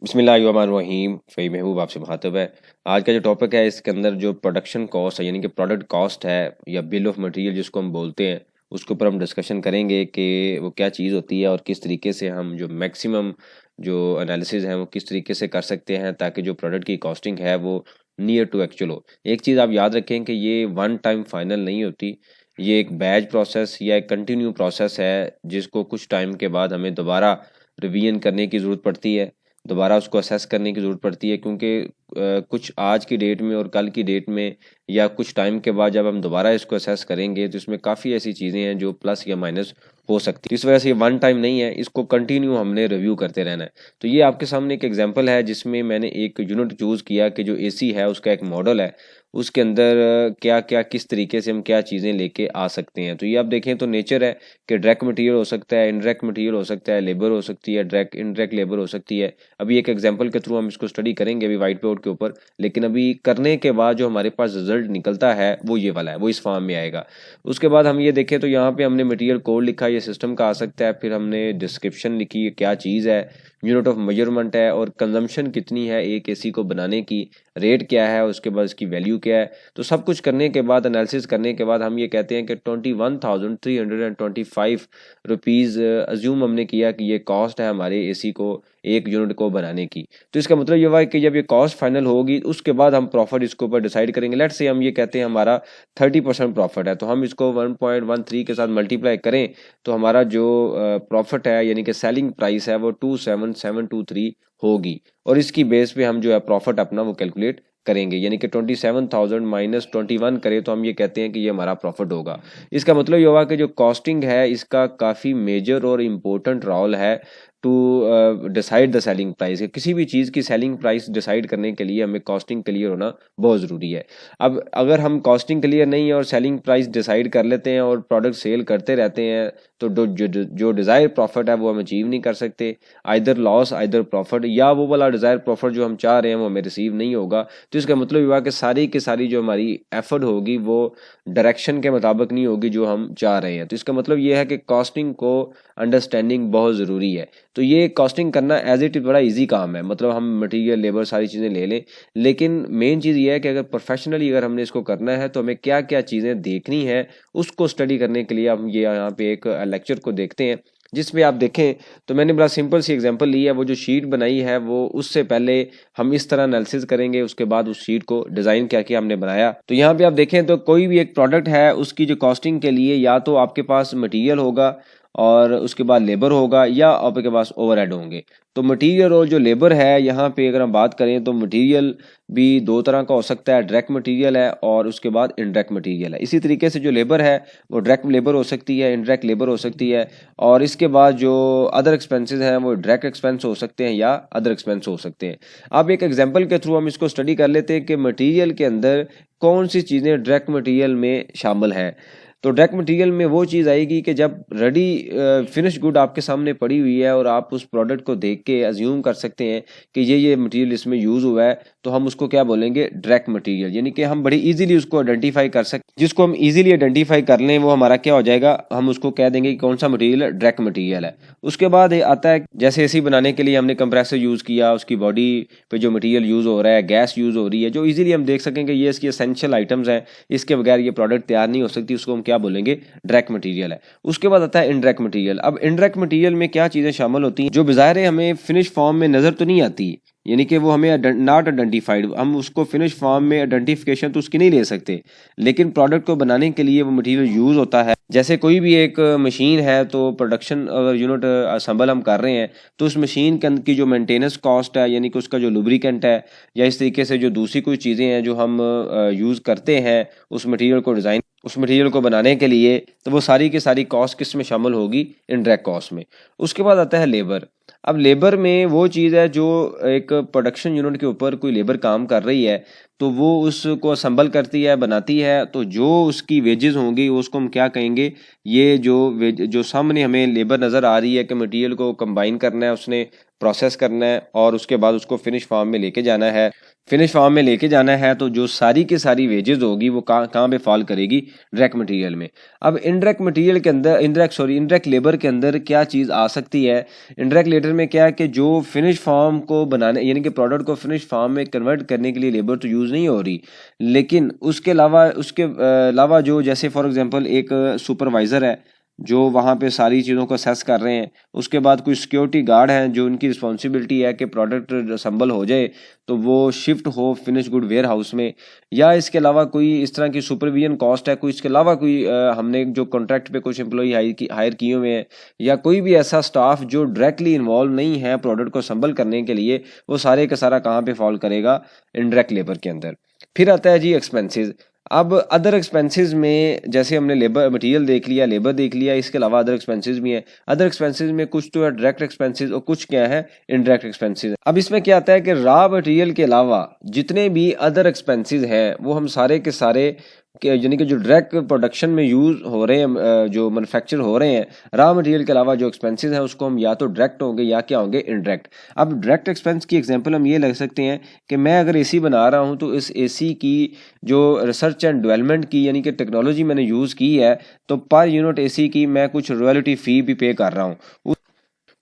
बिस्मिल्लाहिर्रहमानिर्रहीम। फ़ही महबूब आपसे मुखातब है। आज का जो टॉपिक है इसके अंदर जो प्रोडक्शन कॉस्ट है यानी कि प्रोडक्ट कॉस्ट है या बिल ऑफ मटेरियल जिसको हम बोलते हैं, उसके ऊपर हम डिस्कशन करेंगे कि वो क्या चीज़ होती है और किस तरीके से हम जो मैक्सिमम जो एनालिसिस है वो किस तरीके से कर सकते हैं ताकि जो प्रोडक्ट की कॉस्टिंग है वो नियर टू एक्चुअल हो। एक चीज़ आप याद रखें कि ये वन टाइम फाइनल नहीं होती, ये एक बैच प्रोसेस या एक कंटिन्यू प्रोसेस है जिसको कुछ टाइम के बाद हमें दोबारा रिवीजन करने की ज़रूरत पड़ती है, दोबारा उसको असेस करने की ज़रूरत पड़ती है क्योंकि कुछ आज की डेट में और कल की डेट में या कुछ टाइम के बाद जब हम दोबारा इसको असेस करेंगे तो इसमें काफ़ी ऐसी चीज़ें हैं जो प्लस या माइनस हो सकती है। इस वजह से ये वन टाइम नहीं है, इसको कंटिन्यू हमने रिव्यू करते रहना है। तो ये आपके सामने एक एग्जांपल है जिसमें मैंने एक यूनिट चूज़ किया कि जो एसी है उसका एक मॉडल है, उसके अंदर क्या क्या किस तरीके से हम क्या चीज़ें लेके आ सकते हैं। तो ये आप देखें तो नेचर है कि डायरेक्ट मटेरियल हो सकता है, इनडायरेक्ट मटेरियल हो सकता है, लेबर हो सकती है, डायरेक्ट इनडायरेक्ट लेबर हो सकती है। अभी एक एग्जांपल के थ्रू हम इसको स्टडी करेंगे अभी व्हाइट बोर्ड के ऊपर, लेकिन अभी करने के बाद जो हमारे पास रिजल्ट निकलता है वो ये वाला है, वो इस फॉर्म में आएगा। उसके बाद हम ये देखें तो यहाँ पे हमने मटेरियल कोड लिखा, ये सिस्टम का आ सकता है, फिर हमने डिस्क्रिप्शन लिखी क्या चीज़ है, यूनिट ऑफ मेजरमेंट है और कंजम्पशन कितनी है एक एसी को बनाने की, रेट क्या है, उसके बाद इसकी वैल्यू क्या है। तो सब कुछ करने के बाद एनालिसिस करने के बाद हम ये कहते हैं कि 21,325 रुपीज़ अज्यूम हमने किया कि ये कॉस्ट है हमारे एसी को एक यूनिट को बनाने की। तो इसका मतलब ये हुआ है कि जब ये कॉस्ट फाइनल होगी उसके बाद हम प्रॉफिट इसके ऊपर डिसाइड करेंगे। लेट्स से हम ये कहते हैं हमारा 30% प्रॉफिट है, तो हम इसको 1.13 के साथ मल्टीप्लाई करें तो हमारा जो प्रॉफिट है यानी कि सेलिंग प्राइस है वो 27723 होगी और इसकी बेस पे हम जो है प्रॉफिट अपना वो कैलकुलेट करेंगे, यानी कि 27,000 माइनस 21 करें तो हम ये कहते हैं कि ये हमारा प्रॉफिट होगा। इसका मतलब ये हुआ कि जो कॉस्टिंग है इसका काफ़ी मेजर और इम्पोर्टेंट रोल है to decide the selling price. किसी भी चीज़ की सेलिंग प्राइस डिसाइड करने के लिए हमें कॉस्टिंग क्लियर होना बहुत ज़रूरी है। अब अगर हम कॉस्टिंग क्लियर नहीं है और सेलिंग प्राइस डिसाइड कर लेते हैं और प्रोडक्ट सेल करते रहते हैं तो जो डिज़ायर प्रॉफिट है वो हम अचीव नहीं कर सकते। आइदर लॉस आइदर प्रॉफिट, या वो वाला डिज़ायर प्रॉफिट जो हम चाह रहे हैं वो हमें रिसीव नहीं होगा। तो इसका मतलब ये हुआ कि सारी की सारी जो हमारी एफर्ट होगी वो डायरेक्शन के मुताबिक नहीं होगी जो हम चाह रहे हैं। तो इसका मतलब ये है कि कॉस्टिंग को अंडरस्टैंडिंग बहुत ज़रूरी है। तो ये कॉस्टिंग करना एज इट इज़ बड़ा इजी काम है, मतलब हम मटेरियल लेबर सारी चीज़ें ले लें, लेकिन मेन चीज़ ये है कि अगर प्रोफेशनली अगर हमने इसको करना है तो हमें क्या क्या चीज़ें देखनी है उसको स्टडी करने के लिए हम ये यहाँ पे एक लेक्चर को देखते हैं जिसमें आप देखें तो मैंने बड़ा सिंपल सी एग्जांपल ली है। वो जो शीट बनाई है वो उससे पहले हम इस तरह एनालिसिस करेंगे, उसके बाद उस शीट को डिज़ाइन क्या किया हमने बनाया। तो यहाँ पे आप देखें तो कोई भी एक प्रोडक्ट है उसकी जो कॉस्टिंग के लिए या तो आपके पास मटेरियल होगा और उसके बाद लेबर होगा या आपके पास ओवरहेड होंगे। तो मटेरियल और जो लेबर है यहाँ पे अगर हम बात करें तो मटेरियल भी दो तरह का हो सकता है, डायरेक्ट मटेरियल है और उसके बाद इनडायरेक्ट मटेरियल है। इसी तरीके से जो लेबर है वो डायरेक्ट लेबर हो सकती है, इनडायरेक्ट लेबर हो सकती है और इसके बाद जो अदर एक्सपेंसेस हैं वो डायरेक्ट एक्सपेंस हो सकते हैं या अदर एक्सपेंस हो सकते हैं। अब एक एग्जांपल के थ्रू हम इसको स्टडी कर लेते हैं कि मटेरियल के अंदर कौन सी चीज़ें डायरेक्ट मटेरियल में शामिल है। तो डायरेक्ट मटेरियल में वो चीज़ आएगी कि जब रेडी फिनिश गुड आपके सामने पड़ी हुई है और आप उस प्रोडक्ट को देख के अज्यूम कर सकते हैं कि ये मटेरियल इसमें यूज़ हुआ है, तो हम उसको क्या बोलेंगे, डायरेक्ट मटेरियल। यानी कि हम बड़ी इजीली उसको आइडेंटिफाई कर सकते, जिसको हम इजीली आइडेंटिफाई कर लें वो हमारा क्या हो जाएगा, हम उसको कह देंगे कि कौन सा मटेरियल डायरेक्ट मटेरियल है। उसके बाद आता है जैसे एसी बनाने के लिए हमने कंप्रेसर यूज़ किया, उसकी बॉडी पे जो मटेरियल यूज़ हो रहा है, गैस यूज़ हो रही है, जो इजीली हम देख सकें कि ये इसकी एसेंशियल आइटम्स हैं, इसके बगैर ये प्रोडक्ट तैयार नहीं हो सकती, उसको हम क्या बोलेंगे, डायरेक्ट मटेरियल है। उसके बाद आता है इनडायरेक्ट मटेरियल। अब इनडायरेक्ट मटेरियल में क्या चीज़ें शामिल होती हैं जो बज़ाहिर हमें फिनिश फॉर्म में नज़र तो नहीं आती, यानी कि वो हमें नॉट आइडेंटिफाइड, हम उसको फिनिश फॉर्म में आइडेंटिफिकेशन तो उसकी नहीं ले सकते, लेकिन प्रोडक्ट को बनाने के लिए वो मटेरियल यूज़ होता है। जैसे कोई भी एक मशीन है तो प्रोडक्शन अगर यूनिट असेंबल हम कर रहे हैं तो उस मशीन के अंदर की जो मेंटेनेंस कॉस्ट है यानी कि उसका जो लुब्रिकेंट है या इस तरीके से जो दूसरी कोई चीज़ें हैं जो हम यूज़ करते हैं उस मटेरियल को डिज़ाइन, उस मटेरियल को बनाने के लिए, तो वो सारी की सारी कॉस्ट किस में शामिल होगी, इनडायरेक्ट कॉस्ट में। उसके बाद आता है लेबर। अब लेबर में वो चीज़ है जो एक प्रोडक्शन यूनिट के ऊपर कोई लेबर काम कर रही है तो वो उसको असेंबल करती है, बनाती है, तो जो उसकी वेजेस होंगी उसको हम क्या कहेंगे, ये जो सामने हमें लेबर नज़र आ रही है कि मटेरियल को कंबाइन करना है, उसने प्रोसेस करना है और उसके बाद उसको फिनिश फॉर्म में लेके जाना है, फिनिश फॉर्म में लेके जाना है तो जो सारी की सारी वेजेस होगी वो कहाँ पे फॉल करेगी, डायरेक्ट मटेरियल में। अब इनडायरेक्ट मटेरियल के अंदर इनडायरेक्ट लेबर के अंदर क्या चीज़ आ सकती है, इनडायरेक्ट लेबर में क्या है कि जो फिनिश फॉर्म को बनाने यानी कि प्रोडक्ट को फिनिश फॉर्म में कन्वर्ट करने के लिए लेबर तो यूज़ नहीं हो रही, लेकिन उसके अलावा जो जैसे फॉर एग्जांपल एक सुपरवाइज़र है जो वहाँ पे सारी चीज़ों को असेस कर रहे हैं, उसके बाद कोई सिक्योरिटी गार्ड हैं जो उनकी रिस्पॉन्सिबिलिटी है कि प्रोडक्ट असम्बल हो जाए तो वो शिफ्ट हो फिनिश गुड वेयर हाउस में, या इसके अलावा कोई इस तरह की सुपरविजन कॉस्ट है, कोई इसके अलावा कोई हमने जो कॉन्ट्रैक्ट पे कुछ एम्प्लॉई हायर किए हुए हैं, या कोई भी ऐसा स्टाफ जो डायरेक्टली इन्वॉल्व नहीं है प्रोडक्ट को असम्बल करने के लिए, वो सारे का सारा कहाँ पे फॉल करेगा, इनडायरेक्ट लेबर के अंदर। फिर आता है जी एक्सपेंसेस। अब अदर एक्सपेंसेस में जैसे हमने लेबर मटेरियल देख लिया, लेबर देख लिया, इसके अलावा अदर एक्सपेंसेस भी हैं। अदर एक्सपेंसेस में कुछ तो है डायरेक्ट एक्सपेंसेस और कुछ क्या है, इनडायरेक्ट एक्सपेंसेस। अब इसमें क्या आता है कि रॉ मटेरियल के अलावा जितने भी अदर एक्सपेंसेस हैं वो हम सारे के सारे यानी कि जो डायरेक्ट प्रोडक्शन में यूज़ हो रहे हैं, जो मैन्युफैक्चर हो रहे हैं, रॉ मटेरियल के अलावा जो एक्सपेंसेस हैं उसको हम या तो डायरेक्ट होंगे या क्या होंगे, इनडायरेक्ट। अब डायरेक्ट एक्सपेंस की एग्जांपल हम ये लग सकते हैं कि मैं अगर एसी बना रहा हूं तो इस एसी की जो रिसर्च एंड डेवलपमेंट की यानी कि टेक्नोलॉजी मैंने यूज़ की है, तो पर यूनिट एसी की मैं कुछ रॉयल्टी फ़ी भी पे कर रहा हूँ।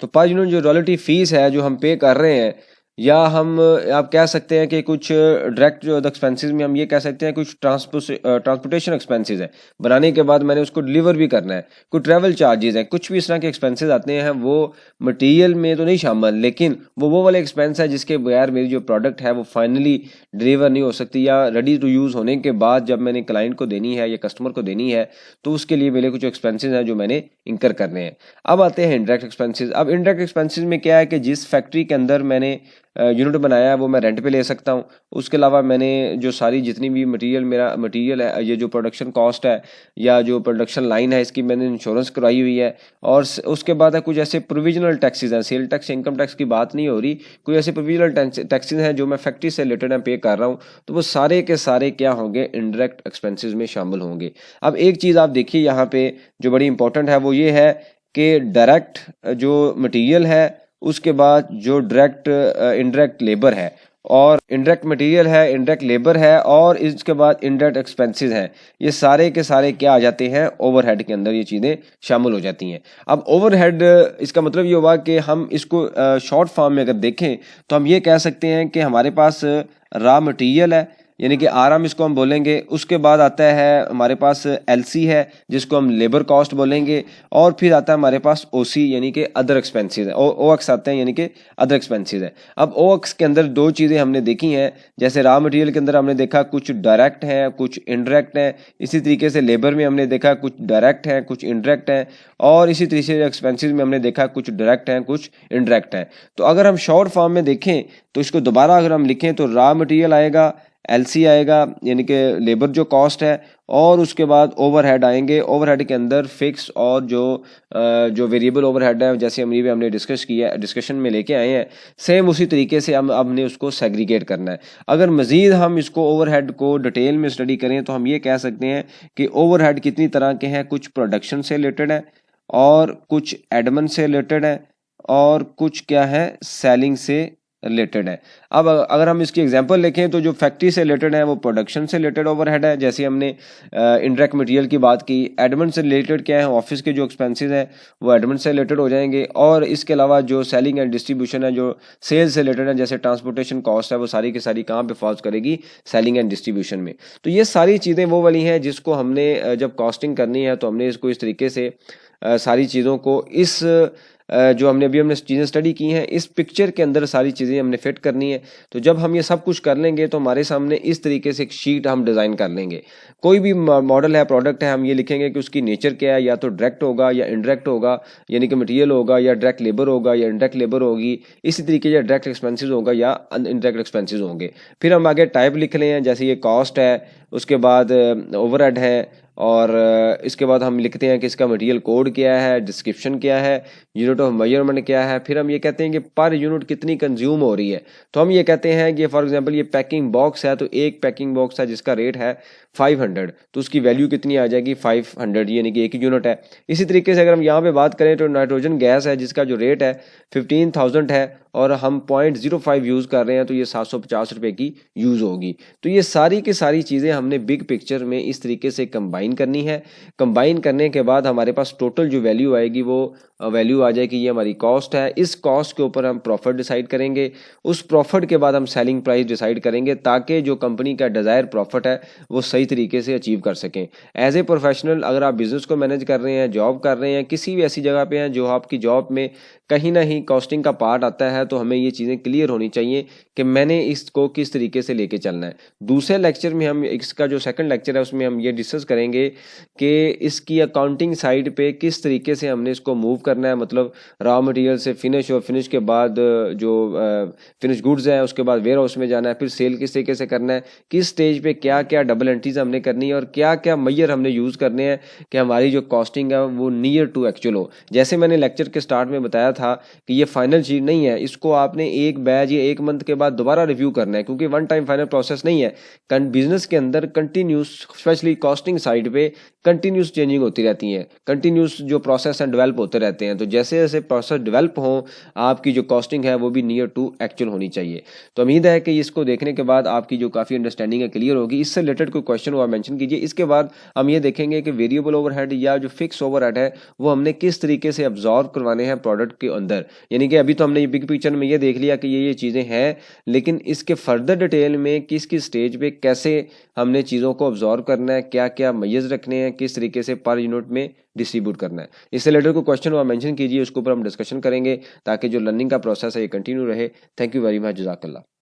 तो पर यूनिट जो रॉयल्टी फीस है जो हम पे कर रहे हैं, या हम आप कह सकते हैं कि कुछ डायरेक्ट जो एक्सपेंसेस में हम ये कह सकते हैं कुछ ट्रांसपोर्टेशन एक्सपेंसेस है, बनाने के बाद मैंने उसको डिलीवर भी करना है, कुछ ट्रैवल चार्जेस हैं, कुछ भी इस तरह के एक्सपेंसेस आते हैं, वो मटेरियल में तो नहीं शामिल, लेकिन वो वाले एक्सपेंस है जिसके बगैर मेरी जो प्रोडक्ट है वो फाइनली डिलीवर नहीं हो सकती, या रेडी टू यूज़ होने के बाद जब मैंने क्लाइंट को देनी है या कस्टमर को देनी है तो उसके लिए मेरे कुछ एक्सपेंसेस हैं जो मैंने इंकर करने हैं। अब आते हैं इनडायरेक्ट एक्सपेंसेस। अब इनडायरेक्ट एक्सपेंसेस में क्या है कि जिस फैक्ट्री के अंदर मैंने यूनिट बनाया है वो मैं रेंट पे ले सकता हूँ। उसके अलावा मैंने जो सारी जितनी भी मटेरियल है, ये जो प्रोडक्शन कॉस्ट है या जो प्रोडक्शन लाइन है, इसकी मैंने इंश्योरेंस करवाई हुई है। और उसके बाद है कुछ ऐसे प्रोविजनल टैक्सेस हैं, सेल टैक्स इनकम टैक्स की बात नहीं हो रही, कोई ऐसे प्रोविजनल टैक्सेस हैं जो मैं फैक्ट्री से रिलेटेड पे कर रहा हूँ, तो वो सारे के सारे क्या होंगे, इनडायरेक्ट एक्सपेंसेस में शामिल होंगे। अब एक चीज़ आप देखिए यहाँ पे जो बड़ी इंपॉर्टेंट है वो ये है कि डायरेक्ट जो मटेरियल है, उसके बाद जो डायरेक्ट इनडायरेक्ट लेबर है, और इनडायरेक्ट मटेरियल है, इनडायरेक्ट लेबर है, और इसके बाद इनडायरेक्ट एक्सपेंसेस हैं, ये सारे के सारे क्या आ जाते हैं, ओवरहेड के अंदर ये चीज़ें शामिल हो जाती हैं। अब ओवरहेड इसका मतलब ये हुआ कि हम इसको शॉर्ट फॉर्म में अगर देखें तो हम ये कह सकते हैं कि हमारे पास रॉ मटेरियल है यानी कि आराम इसको हम बोलेंगे, उसके बाद आता है हमारे पास एलसी है जिसको हम लेबर कॉस्ट बोलेंगे, और फिर आता है हमारे पास ओसी यानी कि अदर एक्सपेंसेस है, ओएक्स आते हैं यानी कि अदर एक्सपेंसेस है। अब ओएक्स के अंदर दो चीज़ें हमने देखी हैं, जैसे रॉ मटेरियल के अंदर हमने देखा कुछ डायरेक्ट हैं कुछ इनडायरेक्ट हैं, इसी तरीके से लेबर में हमने देखा कुछ डायरेक्ट हैं कुछ इनडायरेक्ट हैं, और इसी तरीके से एक्सपेंसेस में हमने देखा कुछ डायरेक्ट हैं कुछ इनडायरेक्ट हैं। तो अगर हम शॉर्ट फॉर्म में देखें तो इसको दोबारा अगर हम लिखें तो रॉ मटेरियल आएगा, एलसी आएगा यानी कि लेबर जो कॉस्ट है, और उसके बाद ओवरहेड आएंगे। ओवरहेड के अंदर फिक्स और जो वेरिएबल ओवरहेड है, जैसे हमने डिस्कशन में लेके आए हैं, सेम उसी तरीके से हमने उसको सेग्रीगेट करना है। अगर मज़ीद हम इसको ओवरहेड को डिटेल में स्टडी करें तो हम ये कह सकते हैं कि ओवरहेड कितनी तरह के हैं, कुछ प्रोडक्शन से रिलेटेड है, और कुछ एडमिन से रिलेटेड है, और कुछ क्या है, सेलिंग से रिलेटेड है। अब अगर हम इसकी एग्जांपल लिखें तो जो फैक्ट्री से रिलेटेड है वो प्रोडक्शन से रिलेटेड ओवरहेड है, जैसे हमने इनडायरेक्ट मटेरियल की बात की। एडमिन से रिलेटेड क्या है, ऑफिस के जो एक्सपेंसेस हैं वो एडमिन से रिलेटेड हो जाएंगे, और इसके अलावा जो सेलिंग एंड डिस्ट्रीब्यूशन है, जो सेल्स से रिलेटेड है, जैसे ट्रांसपोर्टेशन कॉस्ट है, वो सारी की सारी कहाँ पे फॉल्स करेगी, सेलिंग एंड डिस्ट्रीब्यूशन में। तो ये सारी चीज़ें वो वाली हैं जिसको हमने जब कॉस्टिंग करनी है तो हमने इसको इस तरीके से सारी चीज़ों को इस जो हमने चीज़ें स्टडी की हैं इस पिक्चर के अंदर सारी चीज़ें हमने फिट करनी है। तो जब हम ये सब कुछ कर लेंगे तो हमारे सामने इस तरीके से एक शीट हम डिज़ाइन कर लेंगे। कोई भी मॉडल है, प्रोडक्ट है, हम ये लिखेंगे कि उसकी नेचर क्या है, या तो डायरेक्ट होगा या इनडायरेक्ट होगा, यानी कि मटेरियल होगा, या डायरेक्ट लेबर होगा या इनडायरेक्ट लेबर होगी, इसी तरीके से डायरेक्ट एक्सपेंसेस होगा या इनडायरेक्ट एक्सपेंसेस होंगे। फिर हम आगे टाइप लिख रहे हैं, जैसे ये कॉस्ट है, उसके बाद ओवरहेड है, और इसके बाद हम लिखते हैं कि इसका मटेरियल कोड क्या है, डिस्क्रिप्शन क्या है, यूनिट ऑफ मेजरमेंट क्या है, फिर हम ये कहते हैं कि पर यूनिट कितनी कंज्यूम हो रही है। तो हम ये कहते हैं कि फॉर एग्जांपल ये पैकिंग बॉक्स है, तो एक पैकिंग बॉक्स है जिसका रेट है 500, तो उसकी वैल्यू कितनी आ जाएगी 500, यानी कि एक यूनिट है। इसी तरीके से अगर हम यहाँ पे बात करें तो नाइट्रोजन गैस है जिसका जो रेट है 15,000 है और हम 0.05 यूज़ कर रहे हैं, तो ये 750 रुपये की यूज़ होगी। तो ये सारी की सारी चीज़ें हमने बिग पिक्चर में इस तरीके से कंबाइन करनी है। कंबाइन करने के बाद हमारे पास टोटल जो वैल्यू आएगी वो वैल्यू आ जाएगी, ये हमारी कॉस्ट है। इस कॉस्ट के ऊपर हम प्रॉफिट डिसाइड करेंगे, उस प्रॉफिट के बाद हम सेलिंग प्राइस डिसाइड करेंगे ताकि जो कंपनी का डिज़ायर प्रॉफिट है वो सही तरीके से अचीव कर सकें। एज ए प्रोफेशनल अगर आप बिज़नेस को मैनेज कर रहे हैं, जॉब कर रहे हैं, किसी भी ऐसी जगह पे हैं जो आपकी जॉब में कहीं ना ही कॉस्टिंग का पार्ट आता है, तो हमें ये चीज़ें क्लियर होनी चाहिए कि मैंने इसको किस तरीके से लेके चलना है। दूसरे लेक्चर में हम इसका जो सेकंड लेक्चर है उसमें हम ये डिस्कस करेंगे कि इसकी अकाउंटिंग साइड पे किस तरीके से हमने इसको मूव करना है, मतलब रॉ मटेरियल से फिनिश और फिनिश के बाद जो फिनिश गुड्स है उसके बाद वेयर हाउस में जाना है, फिर सेल किस तरीके से करना है, किस स्टेज पे क्या क्या डबल एंट्रीज हमने करनी है और क्या क्या मैयर हमने यूज़ करने हैं कि हमारी जो कॉस्टिंग है वो नियर टू एक्चुअल हो। जैसे मैंने लेक्चर के स्टार्ट में बताया था कि ये फाइनल चीज नहीं है, इसको आपने एक बैच या एक मंथ के बाद दोबारा रिव्यू करना है, क्योंकि वन टाइम फाइनल प्रोसेस नहीं है। बिजनेस के अंदर कंटिन्यूस, स्पेशली कॉस्टिंग साइड पे कंटिन्यूस चेंजिंग होती रहती है, कंटिन्यूस जो प्रोसेस हैं डेवलप होते रहते हैं। तो जैसे जैसे प्रोसेस डेवलप हो आपकी जो कॉस्टिंग है वो भी नियर टू एक्चुअल होनी चाहिए। तो उम्मीद है कि इसको देखने के बाद आपकी जो काफ़ी अंडरस्टैंडिंग है क्लियर होगी। इससे रिलेटेड कोई क्वेश्चन हो आप मेंशन कीजिए। इसके बाद हम ये देखेंगे कि वेरिएबल ओवरहेड या जो फिक्स ओवरहेड है वो हमने किस तरीके से अब्जॉर्व करवाने हैं प्रोडक्ट के अंदर। यानी कि अभी तो हमने ये बिग पिक्चर में ये देख लिया कि ये चीज़ें हैं, लेकिन इसके फर्दर डिटेल में किस किस स्टेज पे कैसे हमने चीज़ों को अब्जॉर्व करना है, क्या क्या मैयर्स रखने हैं, किस तरीके से पर यूनिट में डिस्ट्रीब्यूट करना है। इससे रिलेटेड कोई क्वेश्चन हो आप मेंशन कीजिए, उसके ऊपर हम डिस्कशन करेंगे ताकि जो लर्निंग का प्रोसेस है ये कंटिन्यू रहे। थैंक यू वेरी मच, जज़ाकल्लाह।